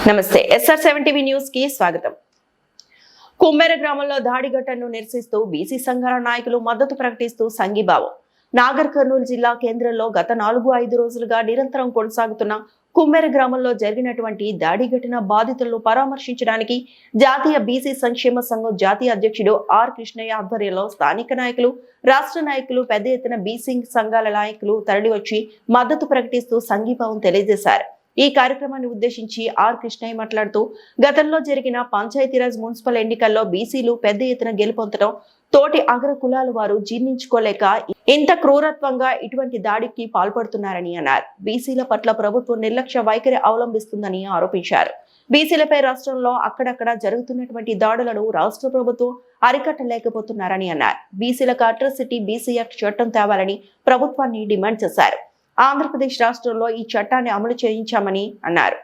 నమస్తే SR7 TV news కి స్వాగతం. కుమ్మెర గ్రామంలో దాడి ఘటనను నిరసిస్తూ బీసీ సంఘాల నాయకులు మద్దతు ప్రకటిస్తూ సంఘీభావం. నాగర్ కర్నూలు జిల్లా కేంద్రంలో గత 4-5 రోజులుగా నిరంతరం కొనసాగుతున్న కుమ్మెర గ్రామంలో జరిగినటువంటి దాడి ఘటన బాధితులను పరామర్శించడానికి జాతీయ బీసీ సంక్షేమ సంఘం జాతీయ అధ్యక్షుడు ఆర్ కృష్ణయ్య ఆధ్వర్యంలో స్థానిక నాయకులు, రాష్ట్ర నాయకులు పెద్ద ఎత్తున బీసీ సంఘాల నాయకులు తరలివచ్చి మద్దతు ప్రకటిస్తూ సంఘీభావం తెలియజేశారు. ఈ కార్యక్రమాన్ని ఉద్దేశించి ఆర్ కృష్ణయ్య మాట్లాడుతూ, గతంలో జరిగిన పంచాయతీరాజ్ మున్సిపల్ ఎన్నికల్లో బీసీలు పెద్ద ఎత్తున గెలుపొందడం తోటి అగ్ర కులాల వారు జీర్ణించుకోలేక ఇంత క్రూరత్వంగా ఇటువంటి దాడికి పాల్పడుతున్నారని అన్నారు. బీసీల పట్ల ప్రభుత్వం నిర్లక్ష్య వైఖరి అవలంబిస్తుందని ఆరోపించారు. బీసీలపై రాష్ట్రంలో అక్కడక్కడ జరుగుతున్నటువంటి దాడులను రాష్ట్ర ప్రభుత్వం అరికట్టలేకపోతున్నారని అన్నారు. బీసీలకు అట్రాసిటీ బీసీ యాక్ట్ చట్టం తేవాలని ప్రభుత్వాన్ని డిమాండ్ చేశారు. ఆంధ్రప్రదేశ్ రాష్ట్రంలో ఈ చట్టాన్ని అమలు చేయించామని అన్నారు.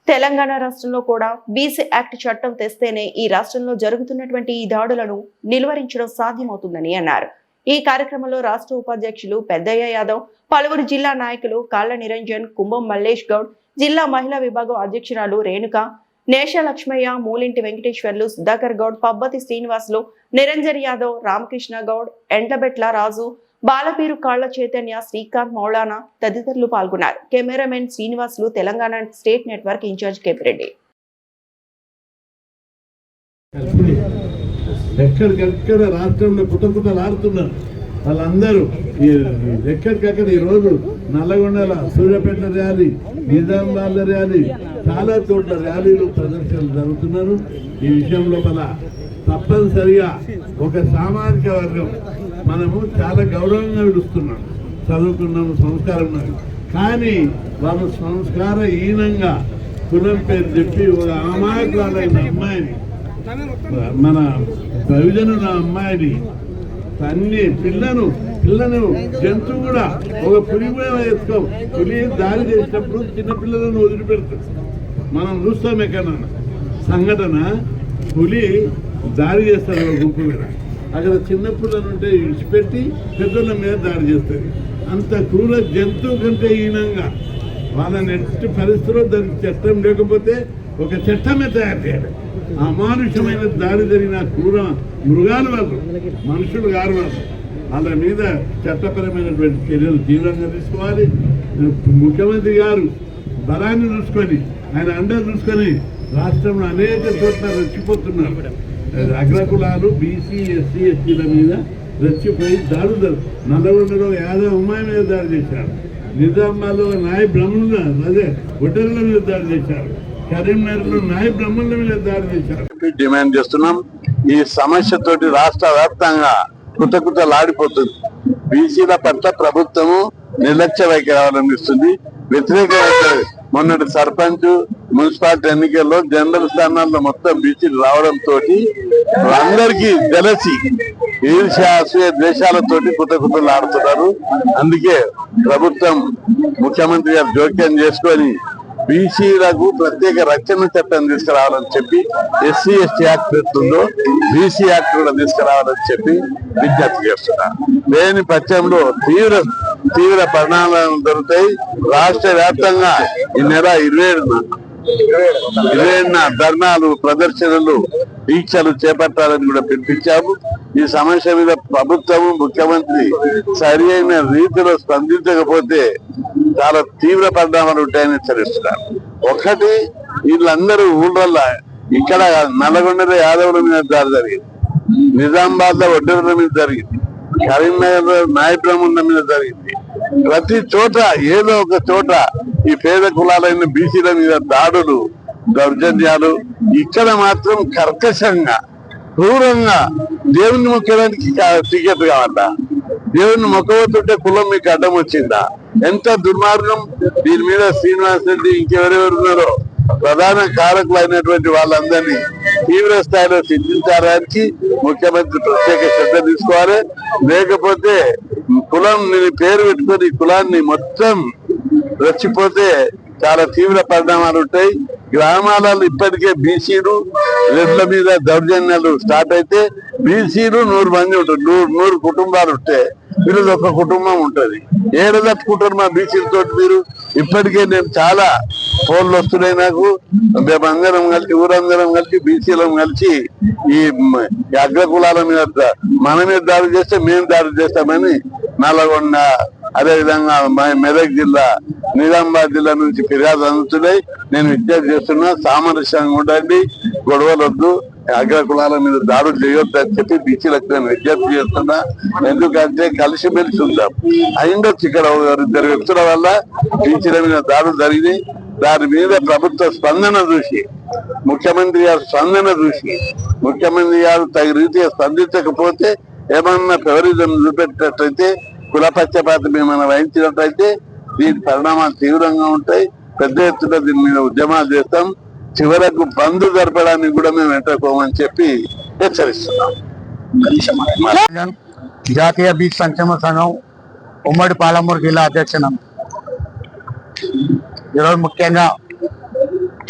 తెలంగాణ రాష్ట్రంలో కూడా బీసీ యాక్ట్ చట్టం తెస్తేనే ఈ రాష్ట్రంలో జరుగుతున్నటువంటి ఈ దాడులను నిలువరించడం సాధ్యమవుతుందని అన్నారు. ఈ కార్యక్రమంలో రాష్ట్ర ఉపాధ్యక్షులు పెద్దయ్య యాదవ్, పలువురు జిల్లా నాయకులు కాళ్ళ నిరంజన్, కుంభం మల్లేష్ గౌడ్, జిల్లా మహిళా విభాగం అధ్యక్షురాలు రేణుక, నేష లక్ష్మయ్య, మూలింటి వెంకటేశ్వర్లు, సుధాకర్ గౌడ్, పబ్బతి శ్రీనివాసులు, నిరంజన్ యాదవ్, రామకృష్ణ గౌడ్, ఎండ్లబెట్ల రాజు, బాలపీరు కాళ్ల చైతన్య, శ్రీకాంత్ మౌలానా తదితరులు పాల్గొన్నారు. Cameraman Srinivasulu, Telangana state network incharge Kepireddy. ఎక్కడికెక్కడ రాష్ట్రంలో కుటకుటలాడుతున్నారు వాళ్ళందరూ. ఎక్కడికక్కడ ఈరోజు నల్లగొండల సూర్యాపేట ర్యాలీ, నిజామాబాద్ ర్యాలీ, చాలా చోట్ల ర్యాలీలు ప్రదర్శనలు జరుగుతున్నారు. ఈ విషయం లోపల తప్పనిసరిగా ఒక సామాజిక వర్గం మనము చాలా గౌరవంగా విడుస్తున్నాం, చదువుకున్నాము, సంస్కారం ఉన్నది. కానీ వాళ్ళు సంస్కారహీనంగా కులం పేరు చెప్పి ఒక అమాయకురాలైన అమ్మాయిని, మన ప్రయోజనుల అమ్మాయిని, అన్ని పిల్లను జంతువు కూడా ఒక పులి కూడా వేసుకో, పులి దాడి చేసినప్పుడు చిన్నపిల్లలను వదిలిపెడుతుంది. మనం చూస్తాం ఎక్కడన్నా సంఘటన, పులి దాడి చేస్తారు ఒక గుంపు మీద, అక్కడ చిన్నపిల్లలు ఉంటే విడిచిపెట్టి పెద్దల మీద దాడి చేస్తుంది. అంత క్రూర జంతువు కంటే హీనంగా వాళ్ళని ఎట్టి పరిస్థితుల్లో దానికి చట్టం లేకపోతే ఒక చట్టమే తయారు చేయాలి. అమానుషమైన దాడి జరిగిన క్రూర మృగాలు వాళ్ళు, మనుషులు గారు వాళ్ళు. వాళ్ళ మీద చట్టపరమైనటువంటి చర్యలు తీవ్రంగా తీసుకోవాలి. ముఖ్యమంత్రి గారు బలాన్ని చూసుకొని, ఆయన అండ చూసుకొని రాష్ట్రంలో అనేక చోట్ల రెచ్చిపోతున్నారు. అగ్రకులాలు బీసీ, ఎస్సీ, ఎస్టీల మీద రెచ్చిపోయి దాడులు. నల్లగొండలో యాదవ్ అమ్మాయి మీద దాడి చేశారు. నిజామాబాద్లో నాయ బ్రహ్మణ, అదే ఒడ్డర్ల మీద దాడి చేశారు. కరీంనగర్లో నాయ బ్రహ్మణుల మీద దాడి చేశారు. డిమాండ్ చేస్తున్నాం. ఈ సమస్యతోటి రాష్ట్ర వ్యాప్తంగా కుతకుతలాడిపోతుంది. బీసీల పట్ల ప్రభుత్వము నిర్లక్ష్య వైఖరి అవలంబిస్తుంది. వ్యతిరేక మొన్నటి సర్పంచ్, మున్సిపాలిటీ ఎన్నికల్లో జనరల్ స్థానాల్లో మొత్తం బీసీలు రావడంతో అందరికీ తెలిసి ఈర్ష్య, అసూయ, ద్వేషాలతోటి కుతకుతలు ఆడుతున్నారు. అందుకే ప్రభుత్వం, ముఖ్యమంత్రి గారు జోక్యం చేసుకొని బీసీలకు ప్రత్యేక రక్షణ చట్టం తీసుకురావాలని చెప్పి, ఎస్సీ ఎస్టీ యాక్ట్ పెడుతుందో బీసీ యాక్ట్ కూడా తీసుకురావాలని చెప్పి విజ్ఞప్తి చేస్తున్నారు. లేని పక్షంలో తీవ్ర పరిణామాలు జరుగుతాయి. రాష్ట్ర వ్యాప్తంగా ఈ నెల 27న ధర్నాలు, ప్రదర్శనలు, దీక్షలు చేపట్టాలని కూడా పిలిపించాము. ఈ సమస్య మీద ప్రభుత్వము, ముఖ్యమంత్రి సరి అయిన రీతిలో స్పందించకపోతే చాలా తీవ్ర పరిణామాలు ఉంటాయని హెచ్చరిస్తున్నారు. ఒకటి, వీళ్ళందరూ ఊళ్ళల్లో, ఇక్కడ నల్లగొండలో యాదవుల మీద దాడి జరిగింది, నిజామాబాద్ లో ఒడ్డెరుల మీద జరిగింది, కరీంనగర్ లో నాయ బ్రాహ్మణుల మీద జరిగింది. ప్రతి చోట ఏదో ఒక చోట ఈ పేద కులాలైన బీసీల మీద దాడులు, దౌర్జన్యాలు. ఇక్కడ మాత్రం కర్కశంగా, క్రూరంగా దేవుణ్ణి మొక్కడానికి టికెట్ కావాలా? దేవుణ్ణి మొక్కబోతుంటే కులం మీకు అడ్డం వచ్చిందా? ఎంత దుర్మార్గం! దీని మీద శ్రీనివాస్ రెడ్డి, ఇంకెవరెవరు ఉన్నారో ప్రధాన కారకులు అయినటువంటి వాళ్ళందరినీ తీవ్ర స్థాయిలో శిక్షించడానికి ముఖ్యమంత్రి ప్రత్యేక శ్రద్ధ తీసుకోవాలి. లేకపోతే కులం పేరు పెట్టుకొని కులాన్ని మొత్తం రెచ్చిపోతే చాలా తీవ్ర పరిణామాలు ఉంటాయి. గ్రామాలలో ఇప్పటికే బీసీలు, రెడ్ల మీద దౌర్జన్యాలు స్టార్ట్ అయితే బీసీలు 100 మంది ఉంటారు, 100 కుటుంబాలు ఉంటే వీళ్ళు ఒక కుటుంబం ఉంటుంది. ఏడ తట్టుకుంటారు మా బీసీలతో? మీరు ఇప్పటికే నేను చాలా ఫోన్లు వస్తున్నాయి నాకు. మేమందరం కలిసి ఊరందరం కలిసి బీసీలం కలిసి ఈ అగ్ర కులాల మీద మన మీద దాడి చేస్తే మేము దాడి చేస్తామని నల్లగొండ అదేవిధంగా మెదక్ జిల్లా నిజామాబాద్ జిల్లా నుంచి ఫిర్యాదు అందుతున్నాయి. నేను విజ్ఞప్తి చేస్తున్నా, సామరస్యంగా ఉండండి, గొడవలు వద్దు, అగ్ర కులాల మీద దాడులు చేయొద్దు అని చెప్పి బీసీలకు నేను విజ్ఞప్తి చేస్తున్నా. ఎందుకంటే కలిసిమెలిసి ఉందాం. అయిండొచ్చు ఇక్కడ ఇద్దరు వ్యక్తుల వల్ల బీసీల మీద దాడులు జరిగినాయి. దాని మీద ప్రభుత్వ స్పందన చూసి, ముఖ్యమంత్రి గారు స్పందన చూసి, ముఖ్యమంత్రి గారు తగిన రీతిగా స్పందించకపోతే, ఏమన్నా ఫెవరిజం చూపెట్టినట్లయితే, కులపక్షపాతం ఏమైనా వహించినట్లయితే దీని పరిణామాలు తీవ్రంగా ఉంటాయి. పెద్ద ఎత్తున దీని మీద ఉద్యమాలు చేస్తాం. చివరకు బంద్ జరపడానికి కూడా మేము వెంటకోమని చెప్పి హెచ్చరిస్తున్నాం. జాతీయ బీచ్ సంక్షేమ సంఘం ఉమ్మడి పాలమూరు జిల్లా అధ్యక్షుడు. ఈరోజు ముఖ్యంగా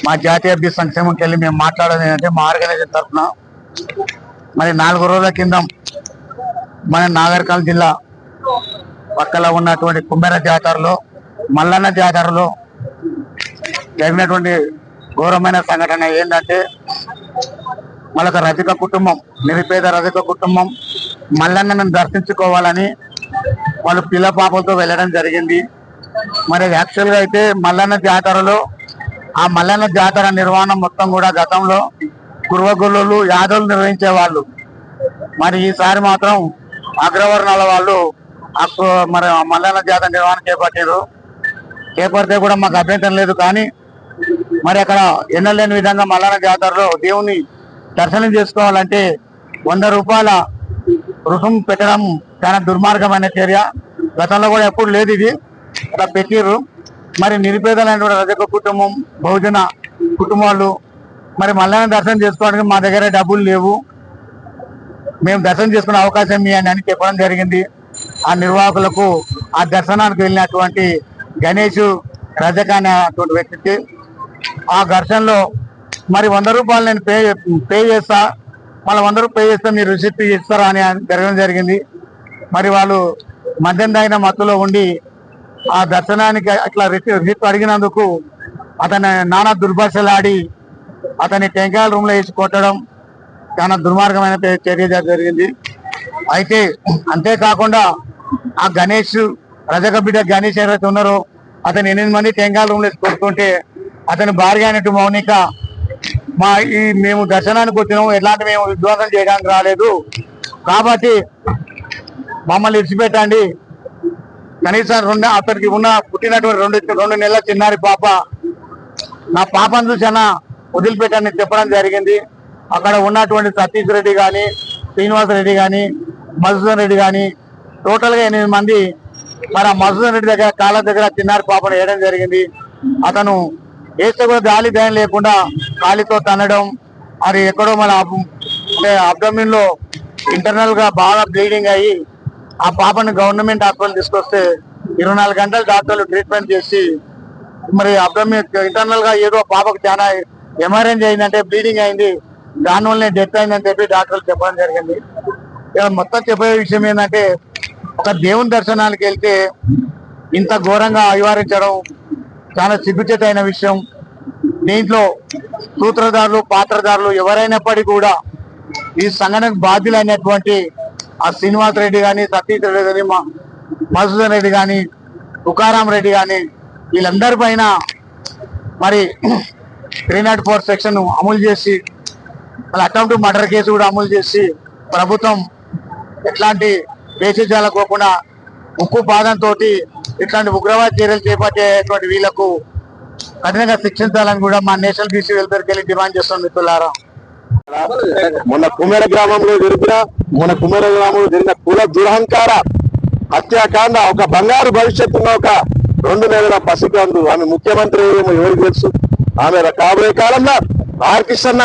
మా జాతీయ బీచ్ సంక్షేమంకి వెళ్ళి మేము మాట్లాడేది ఏంటంటే, మా ఆర్గనైజేషన్ తరఫున మరి 4 రోజుల కింద మన నాగరికల్ జిల్లా పక్కన ఉన్నటువంటి కుమ్మెర జాతరలో, మల్లన్న జాతరలో జరిగినటువంటి ఘోరమైన సంఘటన ఏంటంటే, వాళ్ళకి రజక కుటుంబం, నిరుపేద రజక కుటుంబం మల్లన్నను దర్శించుకోవాలని వాళ్ళు పిల్ల పాపలతో వెళ్ళడం జరిగింది. మరి యాక్చువల్గా అయితే మల్లన్న జాతరలో, ఆ మల్లన్న జాతర నిర్వహణ మొత్తం కూడా గతంలో కుర్వగొల్లు యాదవులు నిర్వహించేవాళ్ళు. మరి ఈసారి మాత్రం అగ్రవర్ణాల వాళ్ళు మరి మల్లన్న జాతర నిర్వహణ చేపడితే కూడా మాకు అభ్యంతరం లేదు. కానీ మరి అక్కడ ఎన్నలేని విధంగా మల్లన్న జాతరలో దేవుని దర్శనం చేసుకోవాలంటే 100 రూపాయల రుసుము పెట్టడం చాలా దుర్మార్గమైన చర్య. గతంలో కూడా ఎప్పుడు లేదు, ఇది అలా పెట్టిర్రు. మరి నిరుపేదలైన రజక కుటుంబం, బహుజన కుటుంబాలు మరి మల్లన్న దర్శనం చేసుకోవడానికి మా దగ్గర డబ్బులు లేవు, మేము దర్శనం చేసుకునే అవకాశం ఇవ్వండి అని చెప్పడం జరిగింది. ఆ నిర్వాహకులకు ఆ దర్శనానికి వెళ్ళినటువంటి గణేష్ రజక అనేటువంటి వ్యక్తికి ఆ ఘర్షణలో మరి 100 రూపాయలు నేను పే చేస్తా, మళ్ళీ 100 రూపాయలు పే చేస్తే మీరు రిసిప్ట్ ఇస్తారా అని జరగడం జరిగింది. మరి వాళ్ళు మద్యం తాగిన మత్తులో ఉండి ఆ దర్శనానికి అట్లా రిసిప్ట్ అడిగినందుకు అతని నానా దుర్భాషలాడి అతని టెంకాయల రూమ్ లో వేసి కొట్టడం చాలా దుర్మార్గమైన చర్య జరిగింది. అయితే అంతేకాకుండా ఆ గణేష్ రజక బిడ్డ గణేష్ ఎవరైతే ఉన్నారో అతను 8 మంది టెంకాయల రూమ్ లో వేసి కొట్టుకుంటే అతని భార్య అయినట్టు మౌనిక, మేము దర్శనానికి వచ్చినాము, ఎట్లాంటి మేము విధ్వంసం చేయడానికి రాలేదు, కాబట్టి మమ్మల్ని విడిచిపెట్టండి, కనీసం అతనికి పుట్టినటువంటి 2 నెలల చిన్నారి పాప, నా పాపను చూసినా వదిలిపెట్టని చెప్పడం జరిగింది. అక్కడ ఉన్నటువంటి సతీష్ రెడ్డి కానీ, శ్రీనివాస రెడ్డి కానీ, మధుసూదన్ రెడ్డి కానీ టోటల్ గా 8 మంది మరి ఆ మధుసూదన్ రెడ్డి దగ్గర కాళ్ళ దగ్గర చిన్నారి పాపను వేయడం జరిగింది. అతను వేస్తే కూడా గాలి దయం లేకుండా కాలితో తనడం, అది ఎక్కడో మన అబ్డమిన్ లో ఇంటర్నల్ గా బాగా బ్లీడింగ్ అయ్యి ఆ పాపను గవర్నమెంట్ హాస్పిటల్ తీసుకొస్తే 24 గంటలు డాక్టర్లు ట్రీట్మెంట్ చేసి మరి అబ్డమిన్ ఇంటర్నల్ గా ఏదో పాపకు చాలా ఎమర్జెన్సీ అయిందంటే, బ్లీడింగ్ అయింది, దానివల్లనే డెత్ అయిందని చెప్పి డాక్టర్లు చెప్పడం జరిగింది. మొత్తం చెప్పే విషయం ఏంటంటే, ఒక దేవుని దర్శనానికి వెళ్తే ఇంత ఘోరంగా అభివారించడం చాలా సిగ్గుచేటైన విషయం. దీంట్లో సూత్రధారులు, పాత్రధారులు ఎవరైనప్పటికీ కూడా ఈ సంఘటనకు బాధ్యులైనటువంటి ఆ శ్రీనివాస్ రెడ్డి కానీ, సతీష్ రెడ్డి కానీ, మధుసూదన్ రెడ్డి కానీ, తుకారాం రెడ్డి కానీ వీళ్ళందరి పైన మరి 304 సెక్షన్ అమలు చేసి, అటెంప్ట్ మర్డర్ కేసు కూడా అమలు చేసి ప్రభుత్వం ఎట్లాంటి దేశజాలకోకుండా ఉక్కు పాదంతో ఇట్లాంటి ఉగ్రవాద చర్యలు చేపట్టేటువంటి వీళ్లకు కఠినంగా శిక్షించాలని కూడా మా నేషనల్ బీసీ వెల్ఫేర్కి వెళ్ళి డిమాండ్ చేస్తాం. మిత్రులారా, మొన్న కుమ్మేర గ్రామంలో జరిగిన కుల దురహంకార హత్యాకాండ, ఒక బంగారు భవిష్యత్తున్న ఒక 2 నెలల పసికందు, ఆమె ముఖ్యమంత్రి ఏమో ఎవరికి తెలుసు. ఆమె కాబోయే కాలంలో ఆర్కిష్టన్న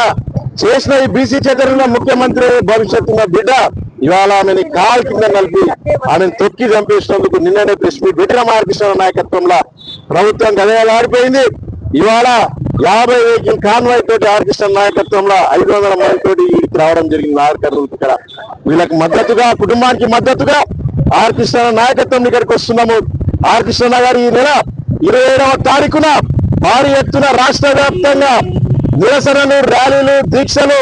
చేసిన ఈ బీసీ చైతన్య ముఖ్యమంత్రి భవిష్యత్తున్న బిడ్డ ఇవాళ ఆమెని కాలు కింద కలిపి ఆమెను తొక్కి చంపేసినందుకు నిన్ననే ప్రెస్ మీట్ పెట్టిన ఆర్కిష్ణ నాయకత్వంలో ప్రభుత్వం గదయాడిపోయింది. ఇవాళ 50 వెహికల్ కాన్వాయ్ తోటి ఆర్కిష్ణ నాయకత్వంలో 500 మంది తోటి రావడం జరిగింది. ఆర్కర్లు ఇక్కడ వీళ్ళకి మద్దతుగా, కుటుంబానికి మద్దతుగా ఆర్కిష్ణ నాయకత్వం ఇక్కడికి వస్తున్నాము. ఆర్కిష్ణ గారు ఈ నెల 27వ తారీఖున భారీ ఎత్తున రాష్ట్ర వ్యాప్తంగా నిరసనలు, ర్యాలీలు, దీక్షలు,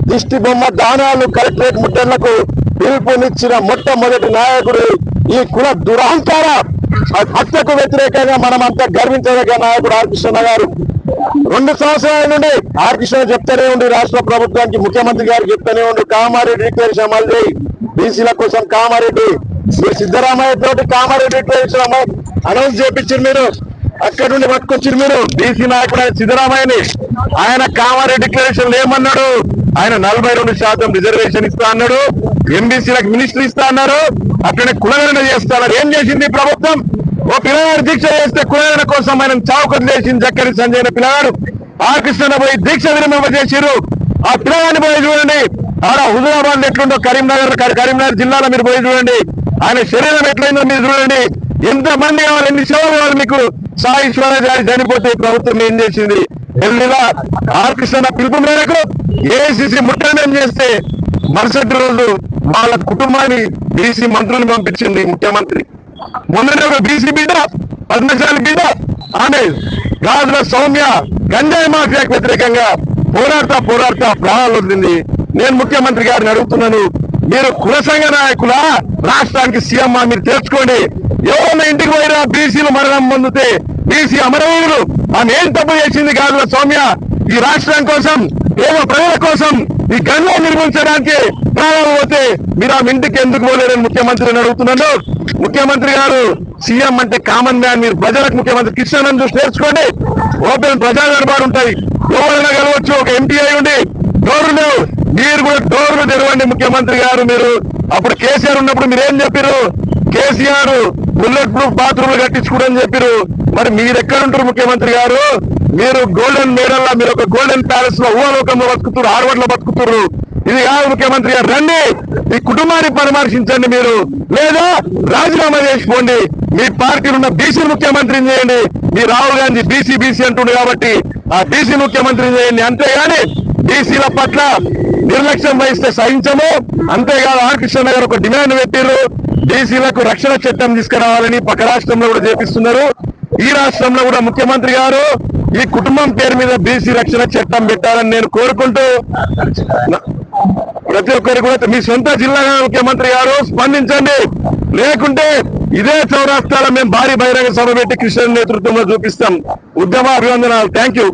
దిష్టి బొమ్మ దానాలు, కలెక్టరేట్ ముట్టళ్లకు పిలుపునిచ్చిన మొట్టమొదటి నాయకుడు ఈ కుల దురహంకార హత్యకు వ్యతిరేకంగా మనమంతా గర్వించదగ్గ నాయకుడు ఆర్ కృష్ణ గారు. 2 సంవత్సరాల నుండి ఆర్ కృష్ణ చెప్తూనే ఉండి రాష్ట్ర ప్రభుత్వానికి, ముఖ్యమంత్రి గారికి చెప్తూనే ఉండి కామారెడ్డి డిక్లరేషన్ అమలు చేయి, బీసీల కోసం కామారెడ్డి. మీరు సిద్ధరామయ్య తోటి కామారెడ్డి డిక్లరేషన్ అనౌన్స్ చేయించారు, మీరు అక్కడ నుండి పట్టుకొచ్చారు. మీరు బీసీ నాయకుడు ఆయన సిద్ధరామయ్యని, ఆయన కామారెడ్డి డిక్లరేషన్ ఏమన్నాడు? ఆయన 42% రిజర్వేషన్ ఇస్తా అన్నాడు, ఎంబీసీలకు మినిస్టర్ ఇస్తా అన్నారు, అట్లనే కులగణన చేస్తున్నారు. ఏం చేసింది ప్రభుత్వం? ఓ పిల్లగాడు దీక్ష చేస్తే కులగణన కోసం ఆయన చావుకలు చేసింది. జక్కరి సంజయ్ పిల్లగాడు ఆర్ కృష్ణ పోయి దీక్ష విరమణ చేసిరు. ఆ పిల్లగాడిని పోయి చూడండి, ఆడ హుజూరాబాద్ ఎట్లుండో, కరీంనగర్ జిల్లాలో మీరు పోయి చూడండి, ఆయన శరీరం ఎట్లయిందో మీరు చూడండి. ఎంత మంది కావాలి, ఎన్ని సేవలు కావాలి మీకు? సాయిశ్వరాచారి చనిపోతే ప్రభుత్వం ఏం చేసింది? ఢిల్లీలో ఆర్ కృష్ణ పిలుపు మేరకు ఏఐసిసి ముట్టడం చేస్తే మరుసటి రోజు వాళ్ళ కుటుంబాన్ని బీసీ మంత్రులను పంపించింది ముఖ్యమంత్రి. మొన్ననే ఒక బీసీ బిడ్డ, పద్మశాలి బిడ్డ, ఆమె గాజుల సౌమ్య గంజాయి మాఫియాకు వ్యతిరేకంగా పోరాడుతా ప్రాణాలు వదిలింది. నేను ముఖ్యమంత్రి గారిని అడుగుతున్నాను, మీరు కుల సంఘ నాయకుల, రాష్ట్రానికి సీఎం మీరు తెలుసుకోండి. ఎవరన్నా ఇంటికి పోయినా బీసీలు మరణం పొందితే బీసీ అమరవీరులు, ఆమె ఏం తప్పు చేసింది? గాజుల సౌమ్య ఈ రాష్ట్రం కోసం, ఏదో ప్రజల కోసం ఈ గన్ను నిర్మించడానికి ప్రాణాలు పోతే మీరు ఆమె ఇంటికి ఎందుకు పోలేరని ముఖ్యమంత్రిని అడుగుతున్నాను. ముఖ్యమంత్రి గారు సీఎం అంటే కామన్ మ్యాన్, మీరు ప్రజలకు ముఖ్యమంత్రి. కృష్ణను చూసి నేర్చుకోండి. ఓపెన్ ప్రజా దర్బారు ఉంటాయి, ఎవరైనా కలవచ్చు. ఒక ఎంపీ అయి ఉండి డోర్లు, మీరు కూడా డోర్లు తెరవండి ముఖ్యమంత్రి గారు. మీరు అప్పుడు కేసీఆర్ ఉన్నప్పుడు మీరేం చెప్పారు? కేసీఆర్ బుల్లెట్ ప్రూఫ్ బాత్రూమ్లు కట్టించుకోవడం చెప్పారు. మరి మీరు ఎక్కడుంటారు ముఖ్యమంత్రి గారు? మీరు గోల్డెన్ మేడల్, మీరు ఒక గోల్డెన్ ప్యాలెస్ లో ఊహలోకంలో బతుకుతారు, హార్వర్డ్ లో బతుకుతారు. ఇది కాదు ముఖ్యమంత్రి గారు, రండి ఈ కుటుంబాన్ని పరామర్శించండి. మీరు లేదా రాజీనామా చేసిపోండి, మీ పార్టీలో ఉన్న బీసీ ముఖ్యమంత్రిని చేయండి. మీ రాహుల్ గాంధీ బీసీ అంటుండే కాబట్టి ఆ బీసీ ముఖ్యమంత్రిని చేయండి. అంతేగాని బీసీల పట్ల నిర్లక్ష్యం వహిస్తే సహించము. అంతేకాదు ఆర్ కృష్ణ గారు ఒక డిమాండ్ పెట్టారు, బీసీలకు రక్షణ చట్టం తీసుకురావాలని. పక్క రాష్ట్రంలో కూడా చేపిస్తున్నారు, ఈ రాష్ట్రంలో కూడా ముఖ్యమంత్రి గారు ఈ కుటుంబం పేరు మీద బీసీ రక్షణ చట్టం పెట్టాలని నేను కోరుకుంటూ, ప్రతి ఒక్కరికి కూడా మీ సొంత జిల్లా ముఖ్యమంత్రి గారు స్పందించండి. లేకుంటే ఇదే చౌరాస్తాలో మేము భారీ బహిరంగ సభ పెట్టి కృష్ణ నేతృత్వంలో చూపిస్తాం. ఉద్యమ అభివందనాలు. Thank you.